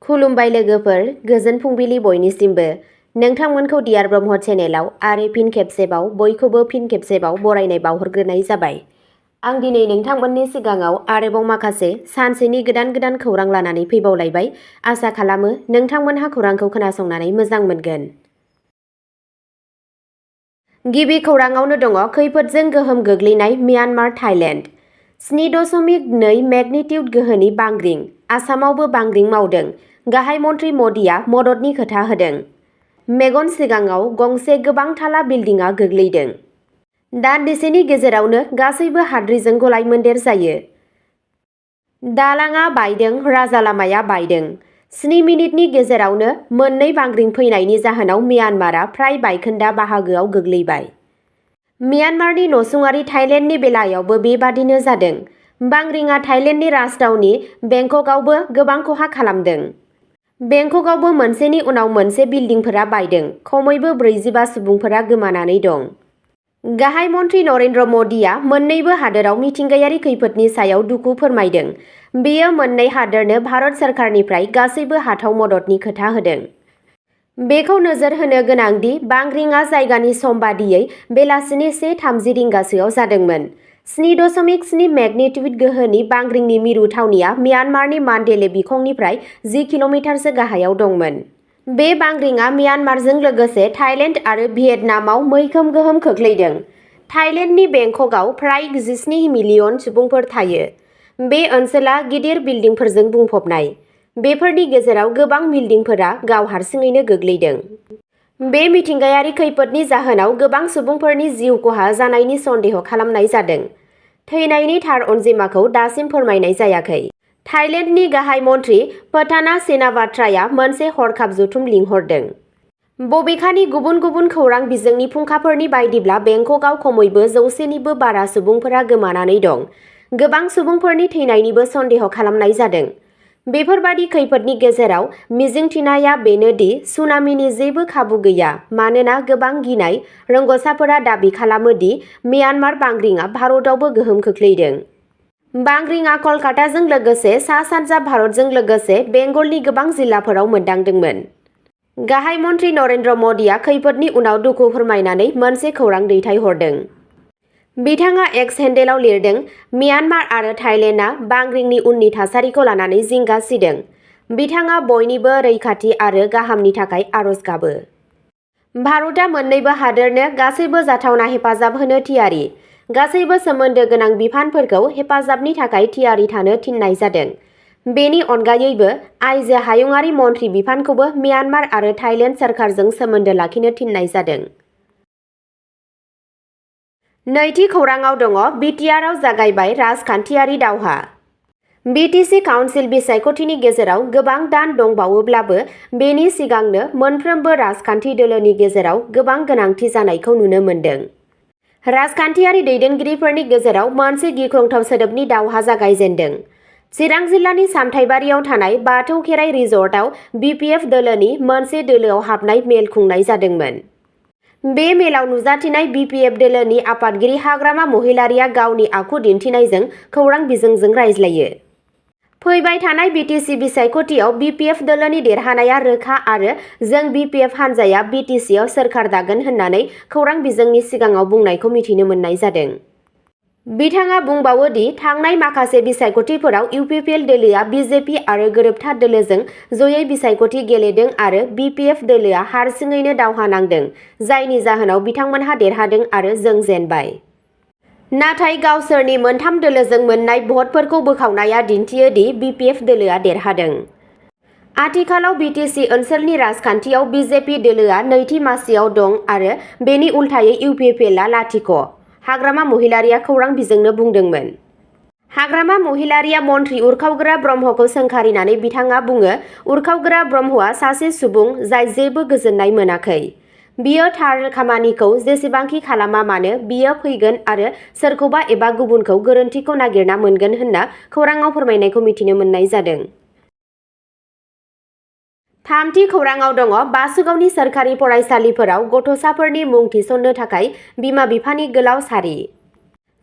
खुलुमबाय लोगोफोर, गोजोन फुंबिलि बयनिसिमबो। नोंथांमोनखौ डियार ब्रह्म चेनेलाव आरो फिन खेबसेबाव बयखौबो फिन खेबसेबाव बरायनाय बावहरग्रोनाय जाबाय। आं दिनै नोंथांमोननि सिगाङाव आरोबाव माखासे सानसेनि गोदान खौरां लानानै फैबावलायबाय। आसा खालामो नोंथांमोनहा खौरांखौ खोनासंनानै मोजां मोनगोन। गिबि खौराङावनो दङ खैफोदजों गोहोम गोग्लैनाय म्यानमार थाइलेन्ड। 7.2 मेगनिटिउड गोहोनि बांग्रिं, आसामावबो बांग्रिं मावदों। गाहाय मन्त्रि मदिया मददनि खोथा होदों। मेगन सिगाङाव गंसे गोबां थाला बिल्डिंआ गोग्लैदों। दान्दिसेनि गेजेरावनो गासैबो हाद्रिजों गलायमोन्देर जायो। दालाङा बायदों, राजा लामाया बायदों। 7 मिनिटनि गेजेरावनो मोननै बांग्रिं फैनायनि जाहोनाव म्यानमारआ फ्राय बायखोन्दा बाहागोआव गोग्लैबाय। म्यानमारनि नसुंआरि थाइलेन्डनि बेलायावबो बेबादिनो जादों। बांग्रिंआ थाइलेन्डनि राजथावनि बेंककआवबो गोबां खहा खालामदों। बेंककआवबो मोनसेनि उनाव मोनसे बिल्डिंफोरा बायदों। खमैबो 45 सुबुंफोरा गोमानानै दं। गाहाय मन्त्रि नरेन्द्र मदिया मोन्नैबो हादोराव मिथिंगायारि खैफोदनि सायाव दुखु फोरमायदों। बेयो मोन्नै हादोरनो भारत सोरखारनिफ्राय गासैबो हाथाव मददनि खोथा होदों। बेखौ नोजोर होनो गोनांदि बांग्रिंआ जायगानि सम बादियै बेलासिनि 1:30 रिंगासोआव जादोंमोन। 7.7 मेगनिटिउड गोहोनि बांग्रिंनि मिरु थावनिया म्यानमारनि मान्डेले बिखंनिफ्राय 10 किल'मिटारसो गाहायाव दंमोन। बे बांग्रिंआ म्यानमारजों लोगोसे थाइलेन्ड आरो भियेटनामाव मैखोम गोहोम खोख्लैदों। थाइलेन्डनि बेंककआव फ्राय 17 मिलियन सुबुंफोर थायो। बे ओनसोला गिदिर बिल्डिंफोरजों बुंफबनाय। बेफोरनि गेजेराव गोबां बिल्डिंफोरा गाव हारसिङैनो गोग्लैदों। बे मिथिंगायारि खैफोदनि जाहोनाव गोबां सुबुंफोरनि जिउ खहा जानायनि सन्देह खालामनाय जादों। थैनायनि थार अनजिमाखौ दासिम फोरमायनाय जायाखै। थाइलेन्डनि गाहाय मन्त्रि पटाना सेनाबाथ्राया मोनसे हरखाब जथुम लिंहरदों। बबेखानि गुबुन गुबुन खौरां बिजोंनि फुंखाफोरनि बायदिब्ला बेंककआव खमैबो 100निबो बारा सुबुंफोरा गोमानानै दं। गोबां सुबुंफोरनि थैनायनिबो सन्देह खालामनाय जादों। बेफोरबादि खैफोदनि गेजेराव मिजिंथिनाया बेनो दि सुनामिनि जेबो खाबु गैया मानोना गोबां गिनाय रोंग'साफोरा दाबि खालामो दि म्यानमार बांग्रिंआ भारतआवबो गोहोम खोख्लैदों। बांग्रिंआ कलकाताजों लोगोसे सा-सानजा भारतजों लोगोसे बेंगलनि गोबां जिल्लाफोराव मोनदांदोंमोन। गाहाय मन्त्रि नरेन्द्र मदिया खैफोदनि उनाव दुखु फोरमायनानै मोनसे खौरां दैथायहरदों। बिथाङा एक्स हेन्डेलआव लिरदों, म्यानमार आरो थाइलेन्डआ बांग्रिंनि उननि थासारिखौ लानानै जिंगा सिदों। बिथाङा बयनिबो रैखाथि आरो गाहामनि थाखाय आरज गाबो। भारतआ मोन्नैबो हादोरनो गासैबो जाथावना हेफाजाब होनो थियारि। गासैबो सोमोन्दो गोनां बिफानफोरखौ हेफाजाबनि थाखाय थियारि थानो थिननाय जादों। बेनि अनगायैबो आइजो हायुंआरि मन्थ्रि बिफानखौबो म्यानमार आरो थाइलेन्ड सोरखारजों सोमोन्दो लाखिनो थिननाय जादों। नैथि खौराङाव दङ बिटिआरआव जागायबाय राजखान्थियारि दावहा। बिटिसि काउन्सिल बिसायख'थिनि गेजेराव गोबां दान दंबावोब्लाबो बेनि सिगांनो मोनफ्रोमबो राजखान्थि दोलोनि गेजेराव गोबां गोनांथि जानायखौ नुनो मोन्दों। राजखान्थियारि दैदेनगिरिफोरनि गेजेराव मोनसे गिख्रंथाव सोदोबनि दावहा जागायजेन्दों। चिरां जिल्लानि सामथाइबारियाव थानाय बाथौ खेराइ रिजर्टआव बिपिएफ दोलोनि मोनसे दोलोआव हाबनाय मेल खुंनाय जादोंमोन। बे मेलाव नुजाथिनाय बिपिएफ दोलोनि आफादगिरि हाग्रामा महिलारीया गावनि आखु दिन्थिनायजों खौरां बिजोंजों रायज्लायो। फैबाय थानाय बिटिसि बिसायख'थियाव बिपिएफ दोलोनि देरहानाया रोखा आरो जों बिपिएफ हान्जाया बिटिसिआव सोरखार दागोन होननानै खौरां बिजोंनि सिगाङाव बुंनायखौ मिथिनो मोननाय जादों। बिथाङा बुंबावो दि थांनाय माखासे बिसायख'थिफोराव इउपिपिएल दोलोआ बिजेपि आरो गोरोबथा दोलोजों जयै बिसायख'थि गेलेदों आरो बिपिएफ दोलोआ हारसिङैनो दावहा नांदों, जायनि जाहोनाव बिथांमोनहा देरहादों आरो जों जेनबाय। नाथाय गावसोरनि मोनथाम दोलोजों मोन्नाय भटफोरखौ बोखावनाया दिन्थियो दि बिपिएफ दोलोआ देरहादों। आथिखालाव बिटिसि ओनसोलनि राजखान्थियाव बिजेपि दोलोआ नैथि मासियाव दं आरो बेनि उल्थायै इउपिपिएलआ लाथिख'। हाग्रामा महिलारीया खौरां बिजोंनो बुंदोंमोन। हाग्रामा महिलारीया मन्त्रि उरखावग्रा ब्रह्मखौ सोंखारिनानै बिथाङा बुङो, उरखावग्रा ब्रह्मआ सासे सुबुं जाय जेबो गोजोननाय मोनाखै। बियो थार खामानिखौ जेसेबांखि खालामा मानो बियो फैगोन आरो सोरखौबा एबा गुबुनखौ गोरोन्थिखौ नागिरना मोनगोन होनना खौराङाव फोरमायनायखौ मिथिनो मोननाय जादों। थामथि खौराङाव दङ बासुगावनि सोरखारि फरायसालिफोराव गथ'साफोरनि मुं थिसननो थाखाय बिमा-बिफानि गोलाव सारि।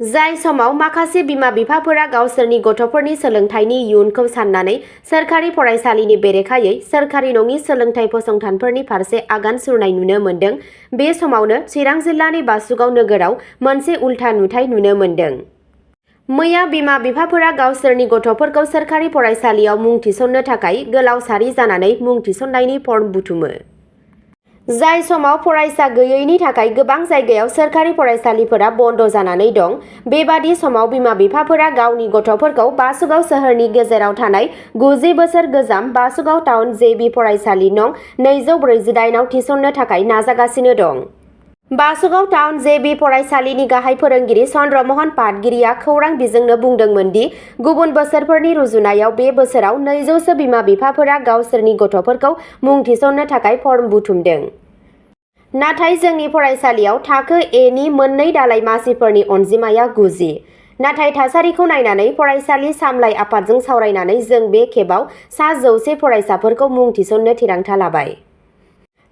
जाय समाव माखासे बिमा-बिफाफोरा गावसोरनि गथ'फोरनि सोलोंथाइनि इयुनखौ साननानै सोरखारि फरायसालिनि बेरेखायै सोरखारि नङि सोलोंथाइ फसंथानफोरनि फारसे आगान सुरनाय नुनो मोन्दों। बे समावनो चिरां जिल्लानि बासुगाव नोगोराव मोनसे उल्था नुथाय नुनो मोन्दों। मैया बिमा-बिफाफोरा गावसोरनि गथ'फोरखौ सोरखारि फरायसालियाव मुं थिसननो थाखाय गोलाव सारि जानानै मुं थिसननायनि फर्म बुथुमो। जाय समाव फरायसा गैयैनि थाखाय गोबां जायगायाव सोरखारि फरायसालिफोरा बन्द जानानै दं। बेबादि समाव बिमा-बिफाफोरा गावनि गथ'फोरखौ बासुगाव सोहोरनि गेजेराव थानाय 90 बोसोर गोजाम बासुगाव टाउन JB फरायसालि नं 248 आव थिसननो थाखाय नाजागासिनो दं। बासुगाव टाउन JB फरायसालिनि गाहाय फोरोंगिरि चन्द्रमोहन पाटगिरिया खौरां बिजोंनो बुंदोंमोन दि गुबुन बोसोरफोरनि रुजुनायाव बे बोसोराव 200 बिमा-बिफाफोरा गावसोरनि गथ'फोरखौ मुं थिसननो थाखाय फर्म बुथुमदों। नाथाय जोंनि फरायसालियाव थाखो A नि मोननै दालाय मासिफोरनि अनजिमाया 90। नाथाय थासारिखौ नायनानै फरायसालि सामलाय आफादजों सावरायनानै जों बे खेबाव सा 100 फरायसाफोरखौ मुं थिसननो थिरांथा लाबाय।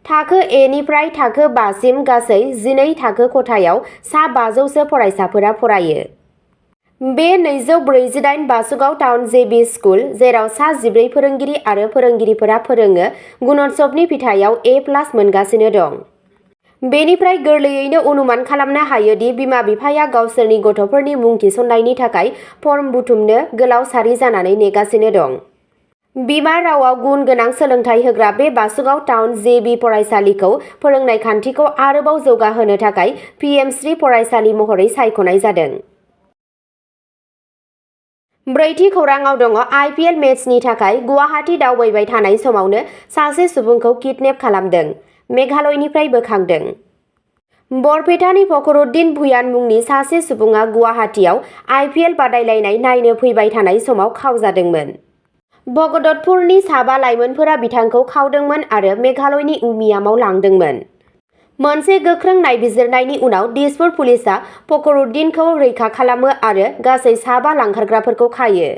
थाखो A निफ्राय थाखो 5 सिम गासै 12 थाखो खथायाव सा 500 फरायसाफोरा फरायो। बे 248 बासुगाव टाउन JB स्कुल, जेराव सा 14 फोरोंगिरि आरो फोरोंगिरिफोरा फोरोङो, गुणोत्सवनि फिथाइयाव A+ मोनगासिनो दं। बेनिफ्राय गोरलैयैनो अनुमान खालामनो हायोदि बिमा-बिफाया गावसोरनि गथ'फोरनि मुं थिसननायनि थाखाय फर्म बुथुमनो गोलाव सारि जानानै नेगासिनो दं। बिमा रावाव गुन गोनां सोलोंथाइ होग्रा बे बासुगाव टाउन JB फरायसालिखौ फोरोंनाय खान्थिखौ आरोबाव जौगाहोनो थाखाय PM-श्री फरायसालि महरै सायख'नाय जादों। ब्रैथि खौराङाव दङ IPL मेचनि थाखाय गुवाहाटी दावबायबाय थानाय समावनो सासे सुबुंखौ किडनेप खालामदों, मेघालयनिफ्राय बोखांदों। बरपेटानि फखरुद्दिन भुयान मुंनि सासे सुबुङा गुवाहाटीआव IPL बादायलायनाय नायनो फैबाय थानाय समाव खावजादोंमोन। भगदत्तपुरनि साबा लाइमोनफोरा बिथांखौ खावदोंमोन आरो मेघालयनि उमियामाव लांदोंमोन। मोनसे गोख्रों नायबिजिरनायनि उनाव दिसपुर पुलिसआ फखरुद्दिनखौ रैखा खालामो आरो गासै साबा लांखारग्राफोरखौ खायो।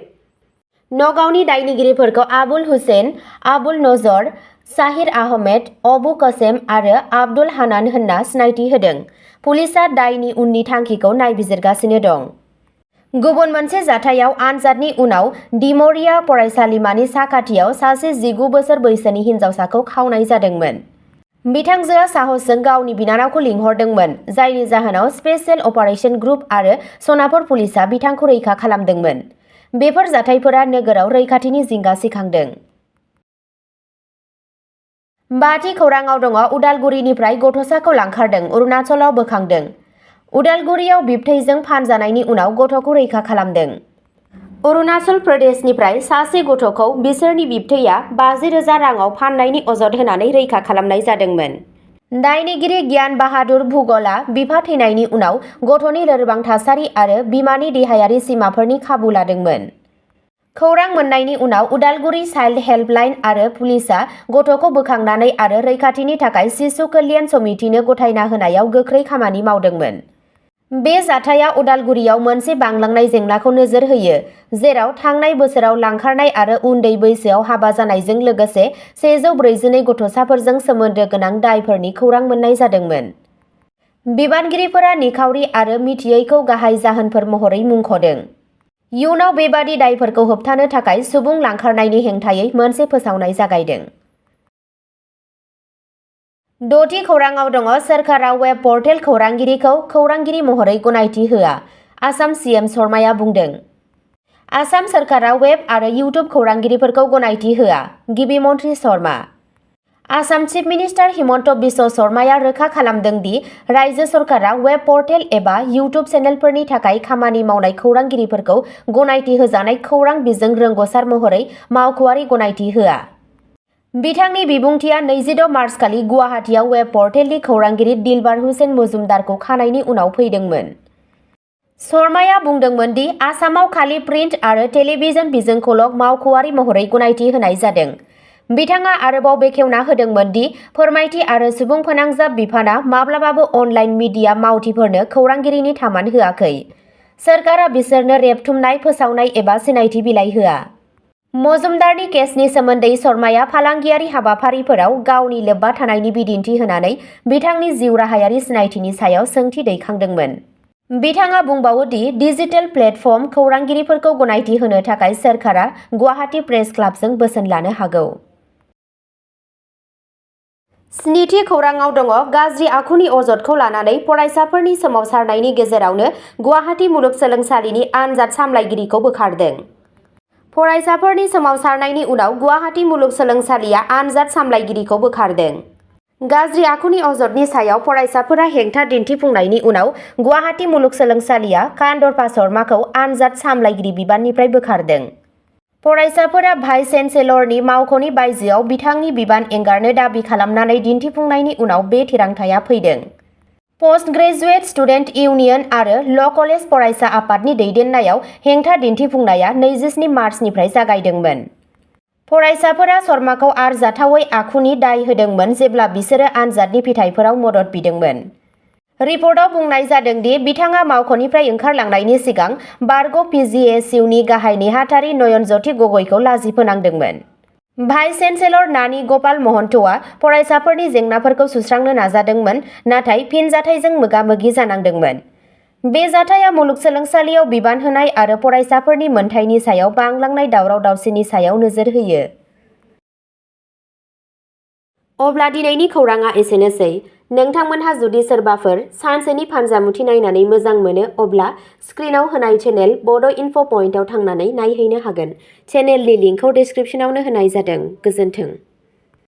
नगावनि दायनिगिरिफोरखौ आबुल हुसेन, आबुल नजर, साहिर आहमेद, अबु कसेम आरो आब्दुल हानान होनना सिनायथि होदों। पुलिसआ दायनि उननि थांखिखौ नायबिजिरगासिनो दं। गुबुन मोनसे जाथायाव आनजादनि उनाव डिम'रिया फरायसालिमानि साखाथियाव सासे 19 बोसोर बैसोनि हिनजावसाखौ खावनाय जादोंमोन। बिथांजोआ साहसजों गावनि बिनानावखौ लिंहरदोंमोन, जायनि जाहोनाव स्पेशेल अपारेशन ग्रुप आरो सनापुर पुलिसआ बिथांखौ रैखा खालामदोंमोन। बेफोर जाथायफोरा नोगोराव रैखाथिनि जिंगा सिखांदों। बाथि खौराङाव दङ उदालगुरिनिफ्राय गथ'साखौ लांखारदों, अरुणाचलाव बोखांदों। उदालगुरियाव बिबथैजों फानजानायनि उनाव गथ'खौ रैखा खालामदों। अरुणाचल प्रदेशनिफ्राय सासे गथ'खौ बिसोरनि बिबथैया 50,000 राङाव फाननायनि अजद होनानै रैखा खालामनाय जादोंमोन। दायनिगिरि गियान बाहादुर भुगलआ बिफा थैनायनि उनाव गथ'नि लोरबां थासारि आरो बिमानि देहायारि सिमाफोरनि खाबु लादोंमोन। खौरां मोननायनि उनाव उदालगुरि चाइल्ड हेल्पलाइन आरो पुलिसआ गथ'खौ बोखांनानै आरो रैखाथिनि थाखाय शिशु कल्याण समितिनो गथायना होनायाव गोख्रै खामानि मावदोंमोन। बे जाथाया उदालगुरियाव मोनसे बांलांनाय जेंनाखौ नोजोर होयो, जेराव थांनाय बोसोराव लांखारनाय आरो उन्दै बैसोआव हाबा जानायजों लोगोसे 142 गथ'साफोरजों सोमोन्दो गोनां दायफोरनि खौरां मोननाय जादोंमोन। बिबानगिरिफोरा निखावरि आरो मिथियैखौ गाहाय जाहोनफोर महरै मुंख'दों। इयुनाव बेबादि दायफोरखौ होबथानो थाखाय सुबुं लांखारनायनि हेंथायै मोनसे फोसावनाय जागायदों। द'थि खौराङाव दङ सोरखारा वेब पर्टेल खौरांगिरिखौ खौरांगिरि महरै गनायथि होआ, आसाम CM शर्माया बुंदों। आसाम सोरखारा वेब आरो इउटुब खौरांगिरिफोरखौ गनायथि होआ, गिबि मन्थ्रि शर्मा। आसाम चिफ मिनिस्टार हिमन्त बिश्व शर्माया रोखा खालामदों दि रायजो सरकारा वेब पर्टेल एबा इउटुब चेनेलफोरनि थाखाय खामानि मावनाय खौरांगिरिफोरखौ गनायथि होजानाय खौरां बिजों रोंग'सार महरै मावख'आरि गनायथि होआ। बिथांनि बिबुंथिआ 26 मार्चखालि गुवाहाटीआव वेब पर्टेलनि खौरांगिरि दिलबार हुसेन मजुमदारखौ खानायनि उनाव फैदोंमोन। शर्माया बुंदोंमोन दि आसामाव खालि प्रिन्ट आरो टेलिभिजन बिजोंखौल' मावख'आरि महरै गनायथि होनाय जादों। बिथाङा आरोबाव बेखेवना होदोंमोन दि फोरमायथि आरो सुबुं फोनांजाब बिफानआ माब्लाबाबो अनलाइन मिडिया मावथिफोरनो खौरांगिरिनि थामान होआखै। सोरखारा बिसोरनो रेबथुमनाय, फोसावनाय एबा सिनायथि बिलाइ होआ। मजुमदारनि केसनि सोमोन्दै शर्माया फालांगियारि हाबाफारिफोराव गावनि लोब्बा थानायनि बिदिन्थि होनानै बिथांनि जिउ राहायारि सिनायथिनि सायाव सोंथि दैखांदोंमोन। बिथाङा बुंबावो दि डिजिटेल प्लेटफर्म खौरांगिरिफोरखौ गनायथि होनो थाखाय सोरखारा गुवाहाटी प्रेस क्लाबजों बोसोन लानो हागौ। स्निथि खौराङाव दङ गाज्रि आखुनि अजदखौ लानानै फरायसाफोरनि सोमावसारनायनि गेजेरावनो गुवाहाटी मुलुगसोलोंसालिनि आनजाद सामलायगिरिखौ बोखारदों। फरायसाफोरनि सोमावसारनायनि उनाव गुवाहाटी मुलुगसोलोंसालिया आनजाद सामलायगिरिखौ बोखारदों। गाज्रि आखुनि अजदनि सायाव फरायसाफोरा हेंथा दिन्थिफुंनायनि उनाव गुवाहाटी मुलुगसोलोंसालिया कान्दरपा शर्माखौ आनजाद सामलायगिरि बिबाननिफ्राय बोखारदों। फरायसाफोरा भाइस चेन्सेलरनि मावख'नि बायजोआव बिथांनि बिबान एंगारनो दाबि खालामनानै दिन्थिफुंनायनि उनाव बे थिरांथाया फैदों। पस्ट ग्रेजुएट स्टुडेन्ट इउनियन आरो ल' कलेज फरायसा आफादनि दैदेननायाव हेंथा दिन्थिफुंनाया 27 मार्चनिफ्राय जागायदोंमोन। फरायसाफोरा शर्माखौ आरजाथावै आखुनि दाय होदोंमोन जेब्ला बिसोरो आनजादनि फिथायफोराव मदद बिदोंमोन। रिपर्टआव बुंनाय जादों दि बिथाङा मावख'निफ्राय ओंखारलांनायनि सिगां बारग' पिजिएसइउनि गाहाय नेहाथारि नयनज्योति गगैखौ लाजि फोनांदोंमोन। भाइस चेन्सेलर नानी गपाल महन्तआ फरायसाफोरनि जेंनाफोरखौ सुस्रांनो नाजादोंमोन नाथाय फिनजाथायजों मोगा-मोगि जानांदोंमोन। बे जाथाया मुलुगसोलोंसालियाव बिबान होनाय आरो फरायसाफोरनि मोनथायनि सायाव बांलांनाय दावराव-दावसिनि सायाव नोजोर होयो। अब्ला दिनैनि खौराङा एसेनोसै। नोंथांमोनहा जुदि सोरबाफोर सानसेनि फानजामुथि नायनानै मोजां मोनो अब्ला स्क्रिनाव होनाय चेनेल बड' इनफ' पइन्टआव थांनानै नायहैनो हागोन। चेनेलनि लिंकखौ डिस्क्रिप्शनावनो होनाय जादों। गोजोन्थों।